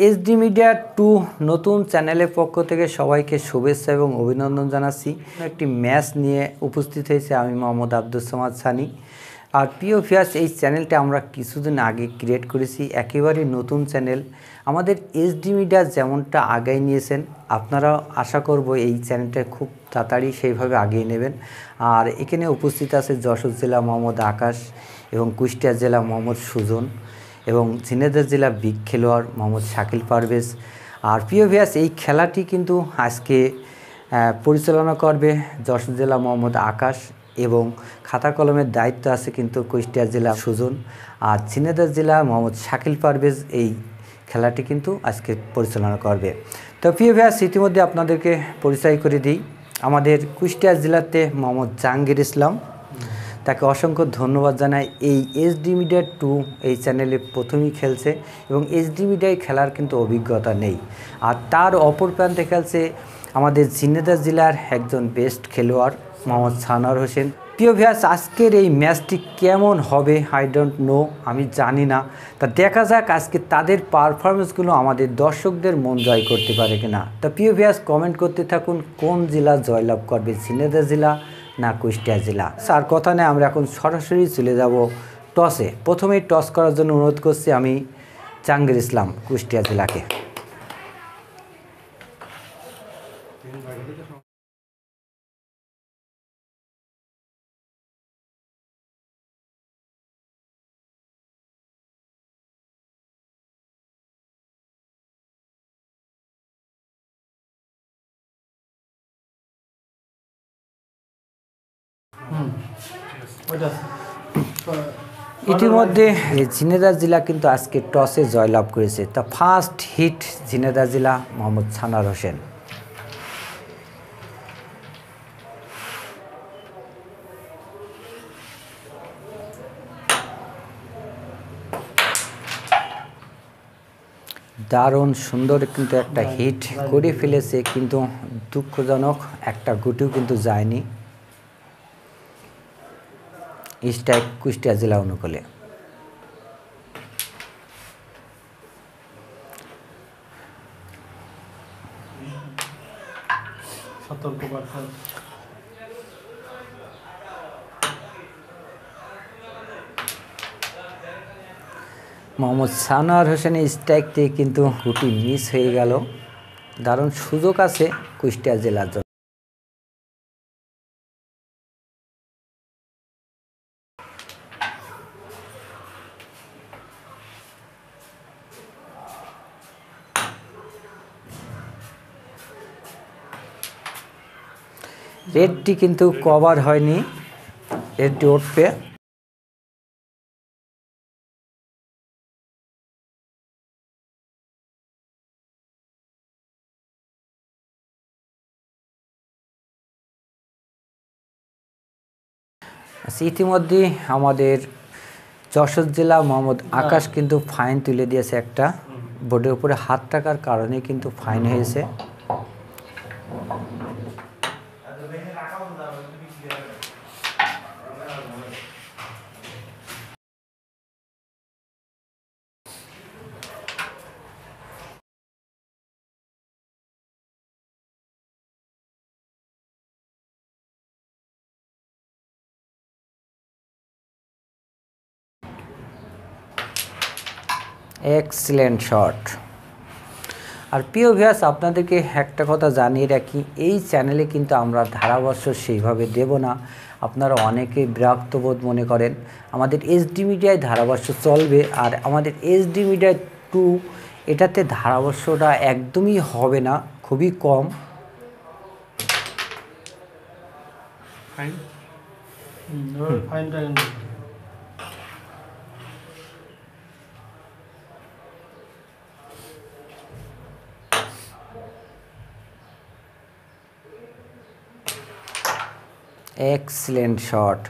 SD media 2 নতুন চ্যানেলের পক্ষ থেকে সবাইকে শুভেচ্ছা এবং অভিনন্দন জানাচ্ছি। একটি ম্যাচ নিয়ে উপস্থিত হয়েছে আমি মোহাম্মদ আব্দুস সামাদ সানি। আর প্রিয় ভিউয়ার্স, এই চ্যানেলটা আমরা কিছুদিন আগে ক্রিয়েট করেছি, একেবারে নতুন চ্যানেল। আমাদের এসডি মিডিয়া যেমনটা আগায় নিয়েছেন, আপনারা আশা করব এই চ্যানেলটা খুব তাড়াতাড়ি সেইভাবে আগিয়ে নেবেন। আর এখানে উপস্থিত আছে যশোর জেলা মোহাম্মদ আকাশ এবং কুষ্টিয়া জেলা মোহাম্মদ সুজন এবং ঝিনাইদহ জেলা বিগ খেলোয়াড় মোহাম্মদ শাকিল পারভেজ। আর প্রিয় ভিউয়ার্স, এই খেলাটি কিন্তু আজকে পরিচালনা করবে যশোর জেলা মোহাম্মদ আকাশ এবং খাতা কলমের দায়িত্ব আছে কিন্তু কুষ্টিয়া জেলা সুজন আর ঝিনাইদহ জেলা মোহাম্মদ শাকিল পারভেজ এই খেলাটি কিন্তু আজকে পরিচালনা করবে। তো প্রিয় ভিউয়ার্স, ইতিমধ্যে আপনাদেরকে পরিচয় করে দিই। আমাদের কুষ্টিয়া জেলাতে মোহাম্মদ জাহাঙ্গীর ইসলাম, তাকে অসংখ্য ধন্যবাদ জানাই। এই এসডি মিডিয়া 2 এই চ্যানেলে প্রথমেই খেলছে এবং এসডি মিডিয়ায় খেলার কিন্তু অভিজ্ঞতা নেই। আর তার অপর প্রান্তে খেলছে আমাদের ঝিনাইদহ জেলার একজন বেস্ট খেলোয়াড় মোহাম্মদ সানোয়ার হোসেন। প্রিয় ভিউয়ার্স, আজকের এই ম্যাচটি কেমন হবে আই ডোন্ট নো, আমি জানি না। তা দেখা যাক আজকে তাদের পারফরমেন্সগুলো আমাদের দর্শকদের মন জয় করতে পারে কিনা। তা প্রিয় ভিউয়ার্স, কমেন্ট করতে থাকুন কোন জেলা জয়লাভ করবে, ঝিনাইদহ জেলা না কুষ্টিয়া জেলা। আর কথা নেই, আমরা এখন সরাসরি চলে যাব টসে। প্রথমেই টস করার জন্য অনুরোধ করছি আমি জাহাঙ্গীর ইসলাম কুষ্টিয়া জেলাকে। ইতিমধ্যে ঝিনাইদহ জেলা কিন্তু আজকে টসে জয়লাভ করেছে। তা ফার্স্ট হিট ঝিনাইদহ জেলা মোহাম্মদ সানোয়ার হোসেন। দারুণ সুন্দর কিন্তু একটা হিট করে ফেলেছে, কিন্তু দুঃখজনক একটা গুটিও কিন্তু যায়নি। স্ট্রাইক কুষ্টিয়া জেলা অনুকূলে। মোহাম্মদ সানোয়ার হোসেনের স্ট্রাইক দিয়ে কিন্তু গুটি মিস হয়ে গেল। দারুণ সুযোগ আছে কুষ্টিয়া জেলার জন্য। রেডটি কিন্তু কভার হয়নি, রেডটি উঠবে। ইতিমধ্যে আমাদের যশোর জেলা মোহাম্মদ আকাশ কিন্তু ফাইন তুলে দিয়েছে একটা। বোর্ডের উপরে হাত থাকার কারণে কিন্তু ফাইন হয়েছে। Excellent shot. আর প্রিয় ভিউয়ার্স, আপনাদেরকে একটা কথা জানিয়ে রাখি, এই চ্যানেলে কিন্তু আমরা ধারাভাষ্য সেইভাবে দেব না। আপনারা অনেকেই বিরক্ত বোধ মনে করেন। আমাদের এসডি মিডিয়ায় ধারাভাষ্য চলবে, আর আমাদের এসডি মিডিয়া 2 এটাতে ধারাভাষ্যটা একদমই হবে না, খুবই কম। Excellent shot.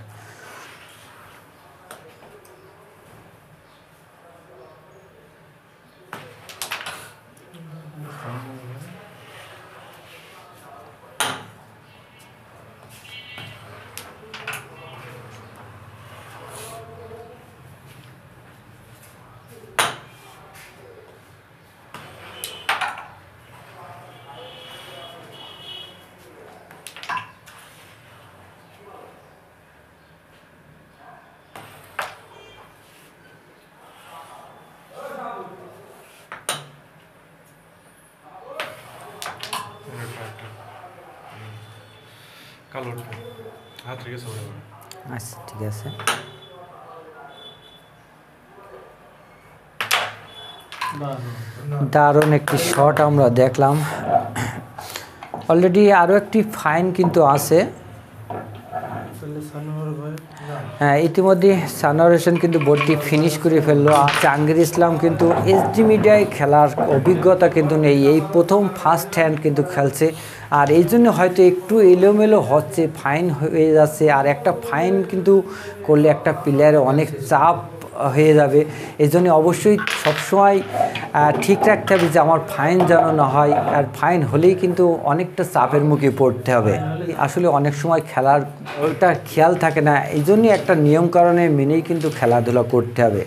আচ্ছা ঠিক আছে। দারুণ একটি শট আমরা দেখলাম। অলরেডি আরও একটি ফাইন কিন্তু আছে। হ্যাঁ, ইতিমধ্যে সানোয়ার হোসেন কিন্তু বোর্ডটি ফিনিশ করে ফেললো। জাহাঙ্গীর ইসলাম কিন্তু এসডি মিডিয়ায় খেলার অভিজ্ঞতা কিন্তু নেই, এই প্রথম ফার্স্ট হ্যান্ড কিন্তু খেলছে, আর এই জন্য হয়তো একটু এলোমেলো হচ্ছে, ফাইন হয়ে যাচ্ছে। আর একটা ফাইন কিন্তু করলে একটা প্লেয়ারের অনেক চাপ হয়ে যাবে, এই জন্য অবশ্যই সবসময় ঠিক রাখতে হবে যে আমার ফাইন যেন না হয়, আর ফাইন হলেই কিন্তু অনেকটা চাপের মুখে পড়তে হবে। আসলে অনেক সময় খেলার ওটা খেয়াল থাকে না, এই জন্যই একটা নিয়মকানুনে মেনেই কিন্তু খেলাধুলা করতে হবে।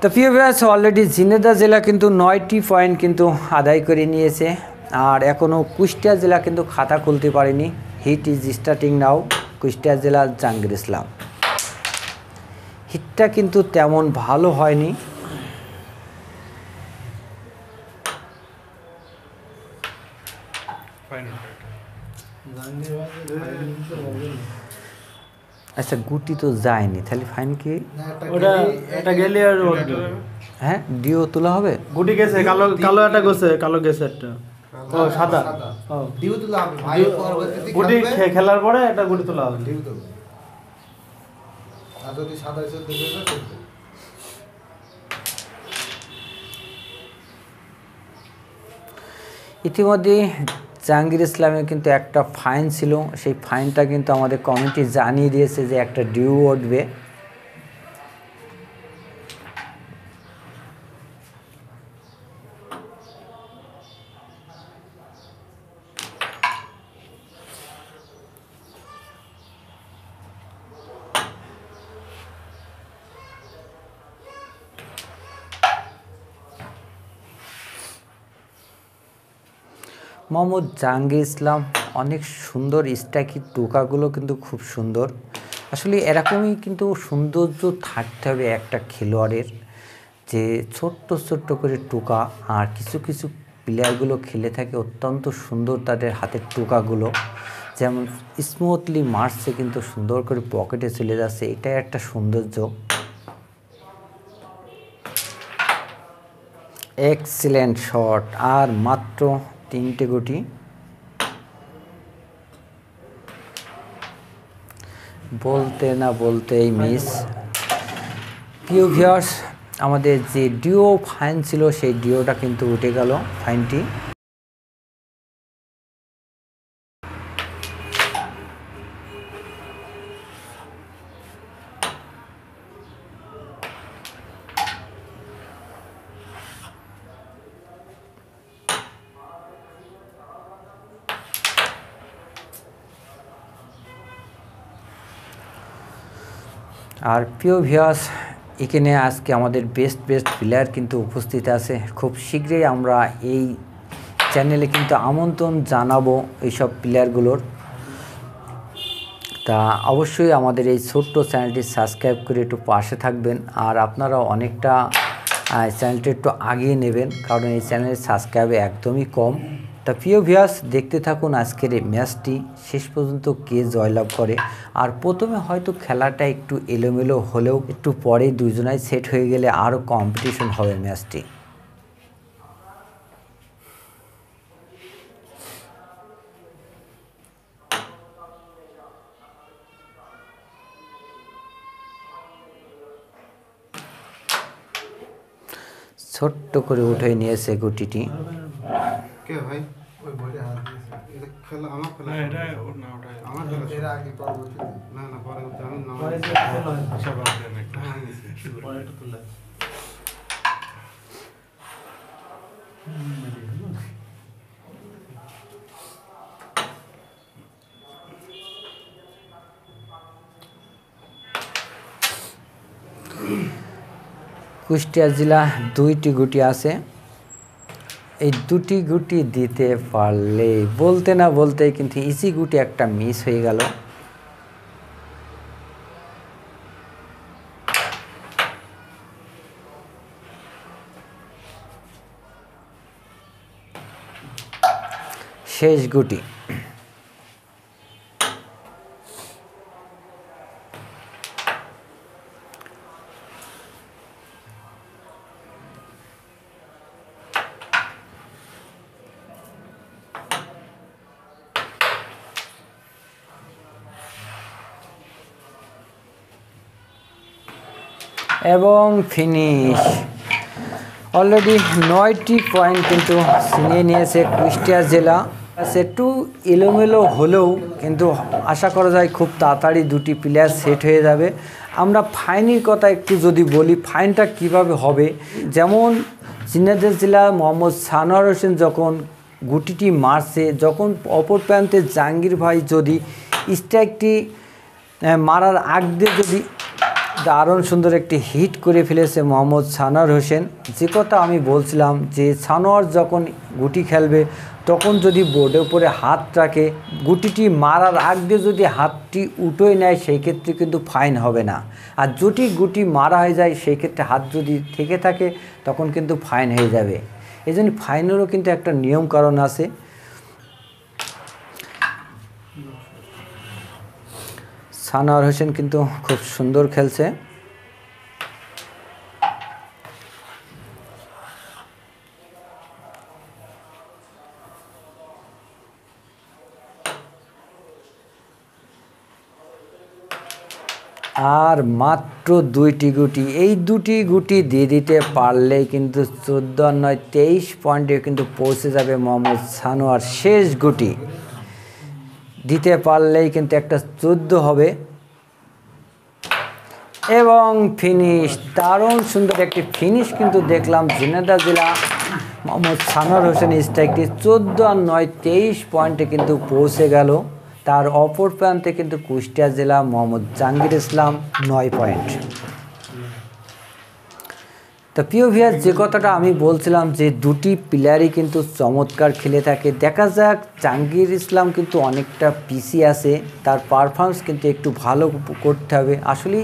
তো প্রিয় ভিউয়ার্স, অলরেডি ঝিনাইদহ জেলা কিন্তু 9টি পয়েন্ট কিন্তু আদায় করে নিয়েছে, আর এখনও কুষ্টিয়া জেলা কিন্তু খাতা খুলতে পারেনি। Heat is starting now, Kushtia জেলা জাহাঙ্গীর ইসলাম। হিটটা কিন্তু তেমন ভালো হয়নি। আচ্ছা, গুটি তো যায়নি, তাহলে ফাইন কি? এটা গেলে আর হ্যাঁ, ডিও তোলা হবে। গুটি গেছে, কালো কালো একটা গেছে, কালো গেছে একটা। ও সাদা। ও ডিউ তোলা হবে ভাই, পরবর্তীতে গুটি খেলার পরে একটা গুটি তোলা হবে। ডিউ তোলা। আর যদি সাদা এসে দেবে না চলবে। ইতিমধ্যে জাহাঙ্গীর ইসলামের কিন্তু একটা ফাইন ছিল, সেই ফাইনটা কিন্তু আমাদের কমিটি জানিয়ে দিয়েছে যে একটা ডিউ উঠবে। মোহাম্মদ জাহাঙ্গীর ইসলাম অনেক সুন্দর, স্ট্রাইকি টোকাগুলো কিন্তু খুব সুন্দর। আসলে এরকমই কিন্তু সৌন্দর্য থাকতে হবে একটা খেলোয়াড়ের, যে ছোট্ট ছোট্ট করে টোকা। আর কিছু কিছু প্লেয়ারগুলো খেলে থাকে অত্যন্ত সুন্দর, তাদের হাতের টোকাগুলো যেমন স্মুথলি মারছে কিন্তু সুন্দর করে পকেটে চলে যাচ্ছে, এটাই একটা সৌন্দর্য। এক্সিলেন্ট শট, আর মাত্র 3টে গুটি। বলতে না বলতেই মিস। প্রিয় ভিউয়ার্স, আমাদের যে ডিও ফাইন ছিল সেই ডিওটা কিন্তু উঠে গেল ফাইনটি। আর প্রিয় ভিউয়ার্স, এখানে আজকে আমাদের বেস্ট প্লেয়ার কিন্তু উপস্থিত আছে। খুব শীঘ্রই আমরা এই চ্যানেলে কিন্তু আমন্ত্রণ জানাবো এইসব প্লেয়ারগুলোর। তা অবশ্যই আমাদের এই ছোট্ট চ্যানেলটি সাবস্ক্রাইব করে একটু পাশে থাকবেন, আর আপনারা অনেকটা চ্যানেলটি একটু আগিয়ে নেবেন, কারণ এই চ্যানেলের সাবস্ক্রাইব একদমই কম। তা প্রিয় ভিউয়ার্স, দেখতে থাকুন আজকের এই ম্যাচটি শেষ পর্যন্ত কে জয়লাভ করে। আর প্রথমে হয়তো খেলাটা একটু এলোমেলো হলেও একটু পরে দুজনাই সেট হয়ে গেলে আরও কম্পিটিশন হবে ম্যাচটি। ছোট্ট করে উঠে নিয়েছে গুটিটি। কে ভাই ওই বলে হাত দিয়েছে, এটা খেলা আমার খেলা না, এটা ওর না, ওটা আমার খেলা। এর আগে পরবর্তীতে না না, পরে আমি না পরে যে খেলা হয় সব আপনি একটা পরে একটু তুললা। কুষ্টিয়া জেলা 2টি গুটি আছে, এই 2টি গুটি দিতে পারলে বলতে না বলতেই কিন্তু ইজি গুটি একটা মিস হয়ে গেল। শেষ গুটি। এবং ফিনিশ। অলরেডি 9টি পয়েন্ট কিন্তু ছিনিয়ে নিয়েছে কুষ্টিয়া জেলা। একটু এলোমেলো হলেও কিন্তু আশা করা যায় খুব তাড়াতাড়ি দুটি প্লেয়ার সেট হয়ে যাবে। আমরা ফাইনের কথা একটু যদি বলি, ফাইনটা কিভাবে হবে, যেমন ঝিনাইদহ জেলা মোহাম্মদ সানোয়ার হোসেন যখন গুটিটি মারছে, যখন অপর প্রান্তে জাহাঙ্গীর ভাই যদি স্ট্রাইকটি মারার আগ দিয়ে যদি দারুণ সুন্দর একটি হিট করে ফেলেছে মোহাম্মদ সানোয়ার হোসেন। যে কথা আমি বলছিলাম যে সানোয়ার যখন গুটি খেলবে তখন যদি বোর্ডের উপরে হাত রাখে, গুটিটি মারার আগ দিয়ে যদি হাতটি উঠোয় নেয় সেই ক্ষেত্রে কিন্তু ফাইন হবে না। আর যদি গুটি মারা হয়ে যায় সেই ক্ষেত্রে হাত যদি থেকে থাকে তখন কিন্তু ফাইন হয়ে যাবে। এই জন্য ফাইনেরও কিন্তু একটা নিয়ম কারণ আছে। সানোয়ার হোসেন কিন্তু খুব সুন্দর খেলছে। আর মাত্র 2টি গুটি, এই 2টি গুটি দিয়ে দিতে পারলেই কিন্তু 14-9-23 পয়েন্টে কিন্তু পৌঁছে যাবে মোহাম্মদ সানোয়ার। শেষ গুটি দিতে পারলেই কিন্তু একটা 14 হবে এবং ফিনিশ। দারুণ সুন্দর একটি ফিনিশ কিন্তু দেখলাম ঝিনাইদহ জেলা মোহাম্মদ সানোয়ার হোসেন স্ট্রাইকটি 14-9-23 পয়েন্টে কিন্তু পৌঁছে গেল। তার অপর প্রান্তে কিন্তু কুষ্টিয়া জেলা মোহাম্মদ জাহাঙ্গীর ইসলাম 9 পয়েন্ট। তো প্রিয় ভিউয়ার, যে কথাটা আমি বলছিলাম যে দুটি প্লেয়ারই কিন্তু চমৎকার খেলে থাকে। দেখা যাক, জাহাঙ্গীর ইসলাম কিন্তু অনেকটা পিছিয়ে আছে, তার পারফরমেন্স কিন্তু একটু ভালো করতে হবে। আসলে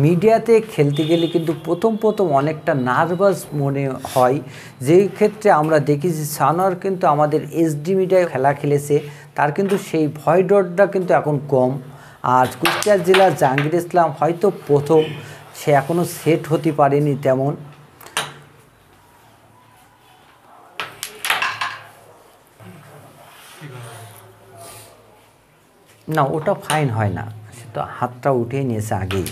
মিডিয়াতে খেলতে গেলে কিন্তু প্রথম অনেকটা নার্ভাস মনে হয়, যেই ক্ষেত্রে আমরা দেখি যে সানোয়ার কিন্তু আমাদের এসডি মিডিয়ায় খেলা খেলেছে, তার কিন্তু সেই ভয় ডরটা কিন্তু এখন কম। আর কুষ্টিয়া জেলার জাহাঙ্গীর ইসলাম হয়তো প্রথম, সে এখনও সেট হতে পারেনি তেমন। না, ওটা ফাইন হয় না, সে তো হাতটা উঠিয়ে নিয়েছে আগেই।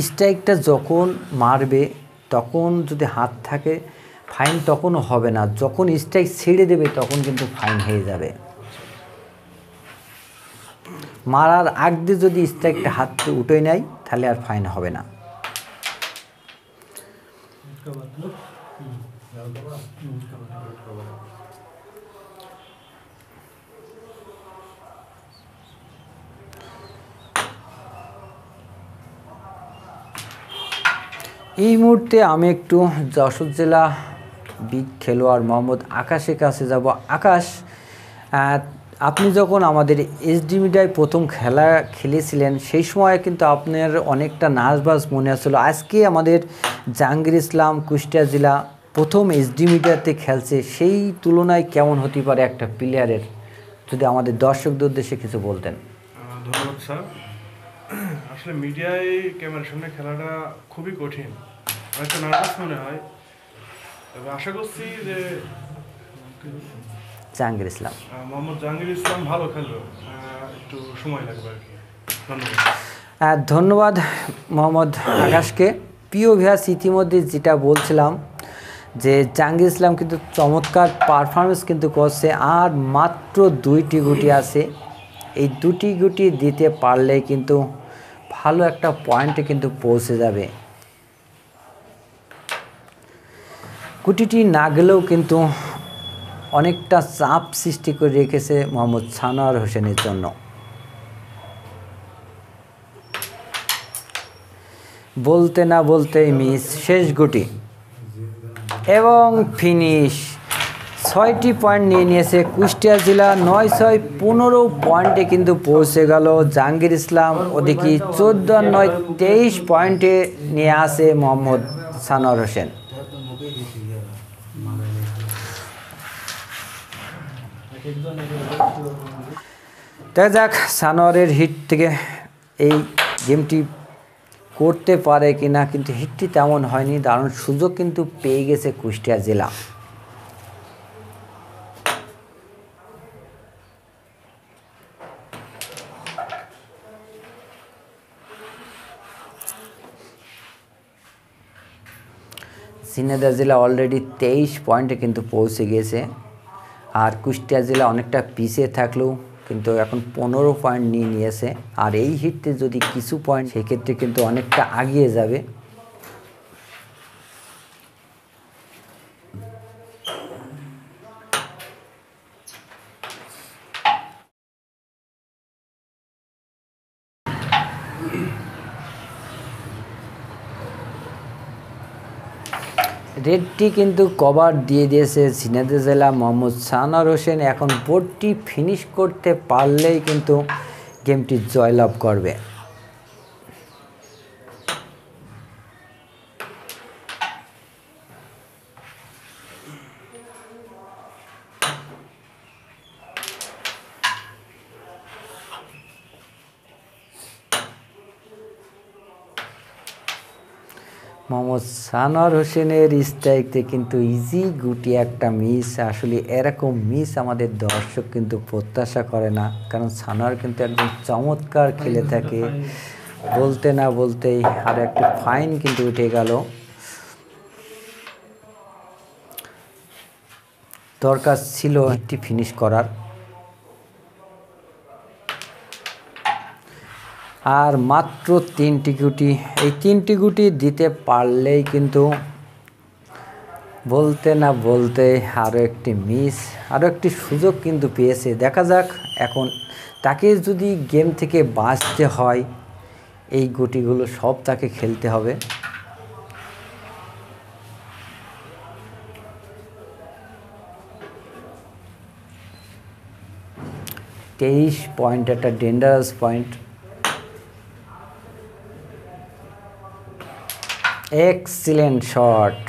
স্ট্রাইকটা যখন মারবে তখন যদি হাত থাকে ফাইন তখনও হবে না, যখন স্ট্রাইক ছেড়ে দেবে তখন কিন্তু ফাইন হয়ে যাবে। মারার আগ দিয়ে যদি স্ট্রাইকটা হাতটা উঠে নেয় তাহলে আর ফাইন হবে না। এই মুহূর্তে আমি একটু যশোর জেলা বিগ খেলোয়াড় মোহাম্মদ আকাশের কাছে যাব। আকাশ, আপনি যখন আমাদের এসডি মিডিয়ায় প্রথম খেলা খেলেছিলেন সেই সময় কিন্তু আপনার অনেকটা নার্ভাস মনে আসছিল। আজকে আমাদের জাহাঙ্গীর ইসলাম কুষ্টিয়া জেলা প্রথম এসডি মিডিয়াতে খেলছে, সেই তুলনায় কেমন হতে পারে একটা প্লেয়ারের, যদি আমাদের দর্শকদের উদ্দেশ্যে কিছু বলতেন। ধন্যবাদ স্যার। আসলে মিডিয়ায় ক্যামেরার সামনে খেলাটা খুবই কঠিন, অনেকটা নার্ভাস মনে হয়, তবে আশা করছি যে জাহাঙ্গীর ইসলাম মোহাম্মদ জাহাঙ্গীর ইসলাম ভালো খেলবে, একটু সময় লাগবে আর কি। ধন্যবাদ। ধন্যবাদ মোহাম্মদ আকাশকে। প্রিয় ভিউয়ার্স, ইতিমধ্যে যেটা বলছিলাম যে জাহাঙ্গীর ইসলাম কিন্তু চমৎকার পারফরমেন্স কিন্তু করছে, আর মাত্র 2টি গুটি আছে। এই 2টি গুটি দিতে পারলে কিন্তু ভালো একটা পয়েন্টে কিন্তু পৌঁছে যাবে। গুটিটি না গেলেও কিন্তু অনেকটা চাপ সৃষ্টি করে রেখেছে মোহাম্মদ সানোয়ার হোসেনের জন্য। বলতে না বলতেই মিস, শেষ গুটি এবং ফিনিশ। 6টি পয়েন্ট নিয়ে নিয়েছে কুষ্টিয়া জেলা। 9-6-15 পয়েন্টে কিন্তু পৌঁছে গেল জাহাঙ্গীর ইসলাম। ওদিকে 14-9-23 পয়েন্টে নিয়ে আসে মোহাম্মদ সানোয়ার হোসেন। দেখা যাক সানোয়ারের হিট থেকে এই গেমটি করতে পারে কিনা, কিন্তু হিটটি তেমন হয়নি। দারুণ সুযোগ কিন্তু পেয়ে গেছে কুষ্টিয়া জেলা। ঝিনাইদহ জেলা অলরেডি 23 পয়েন্টে কিন্তু পৌঁছে গিয়েছে, আর কুষ্টিয়া জেলা অনেকটা পিছিয়ে থাকলেও কিন্তু এখন 15 পয়েন্ট নিয়ে নিয়েছে। আর এই হিটে যদি কিছু পয়েন্ট, সেক্ষেত্রে কিন্তু অনেকটা এগিয়ে যাবে। রেডটি কিন্তু কভার দিয়ে দিয়েছে ঝিনাইদহ জেলা মোহাম্মদ সানোয়ার হোসেন। এখন বোর্ডটি ফিনিশ করতে পারলেই কিন্তু গেমটি জয়লাভ করবে। মোহাম্মদ সানোয়ার হোসেনের স্ট্রাইকতে কিন্তু ইজি গুটি একটা মিস। আসলে এরকম মিস আমাদের দর্শক কিন্তু প্রত্যাশা করে না, কারণ সানোয়ার কিন্তু একদম চমৎকার খেলে থাকে। বলতে না বলতেই আর একটা ফাইন কিন্তু উঠে গেল। দরকার ছিল একটি ফিনিশ করার। আর মাত্র 3টি গুটি, এই 3টি গুটি দিতে পারলেই কিন্তু বলতে না বলতে আরও একটি মিস, আরও একটি সুযোগ কিন্তু পেয়েছে। দেখা যাক এখন তাকে যদি গেম থেকে বাঁচতে হয়, এই গুটিগুলো সব তাকে খেলতে হবে। তেইশ পয়েন্ট একটা ডেঞ্জারাস পয়েন্ট। Excellent shot.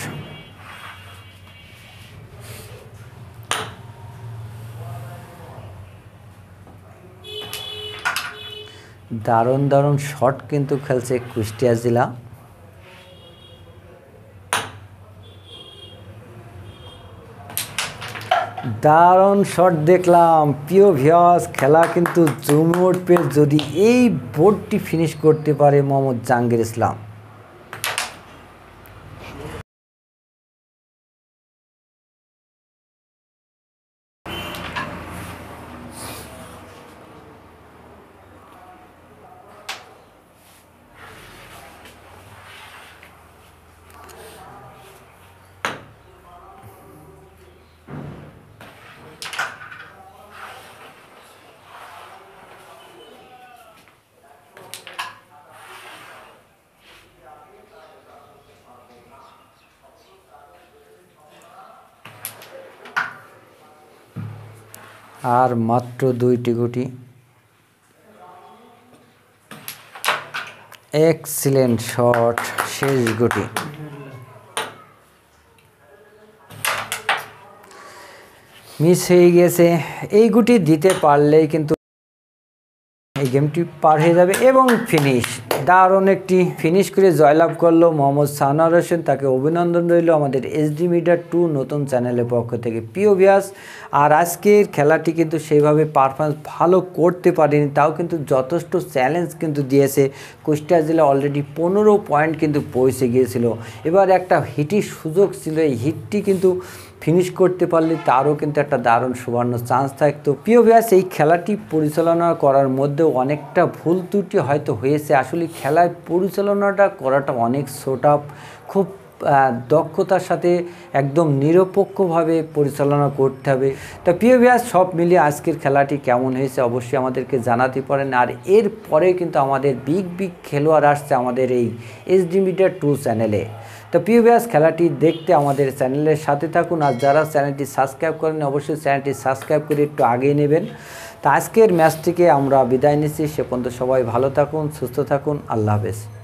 দারুণ দারুণ শট কিন্তু খেলছে কুষ্টিয়া জেলা। দারুণ শট দেখলাম। প্রিয় ভিউয়ার্স, খেলা কিন্তু জমে উঠবে যদি এই বোর্ডটি ফিনিশ করতে পারে মোহাম্মদ জাহাঙ্গীর ইসলাম। আর মাত্র 2টি গুটি। এক্সিলেন্ট শট, শেষ গুটি। মিস হয়ে গেছে। এই গুটি দিতে পারলেই কিন্তু এই গেমটি পার হয়ে যাবে এবং ফিনিশ। দারুণ একটি ফিনিশ করে জয়লাভ করলো মোহাম্মদ সানোয়ার হোসেন। তাকে অভিনন্দন রইল আমাদের এসডি মিডিয়া 2 নতুন চ্যানেলের পক্ষ থেকে। প্রিয় ভিউয়ার্স, আর আজকের খেলাটি কিন্তু সেইভাবে পারফরমেন্স ভালো করতে পারেনি, তাও কিন্তু যথেষ্ট চ্যালেঞ্জ কিন্তু দিয়েছে। কুষ্টিয়া জেলা অলরেডি 15 পয়েন্ট কিন্তু পৌঁছে গিয়েছিল। এবার একটা হিটের সুযোগ ছিল, এই হিটটি কিন্তু ফিনিশ করতে পারলে তারও কিন্তু একটা দারুণ সুবর্ণ চান্স থাকতো। প্রিয় ভিউয়ার্স, এই খেলাটি পরিচালনা করার মধ্যেও অনেকটা ভুল ত্রুটি হয়তো হয়েছে। আসলে খেলায় পরিচালনাটা করাটা অনেক সোটাপ, খুব দক্ষতার সাথে একদম নিরপেক্ষভাবে পরিচালনা করতে হবে। তা প্রিয় ভিউয়ার্স, সব মিলিয়ে আজকের খেলাটি কেমন হয়েছে অবশ্যই আমাদেরকে জানাতে পারেন। আর এর পরে কিন্তু আমাদের বিগ খেলোয়াড় আসছে আমাদের এই এসডি মিডিয়া 2 চ্যানেলে। তো প্রিয় ভিউয়ার্স, খেলাটি দেখতে আমাদের চ্যানেলের সাথে থাকুন। আর যারা চ্যানেলটি সাবস্ক্রাইব করেন অবশ্যই চ্যানেলটি সাবস্ক্রাইব করে একটু আগিয়ে নেবেন। তো আজকের ম্যাচ থেকে আমরা বিদায় নিচ্ছি। সে পর্যন্ত সবাই ভালো থাকুন, সুস্থ থাকুন। আল্লাহ হাফেজ।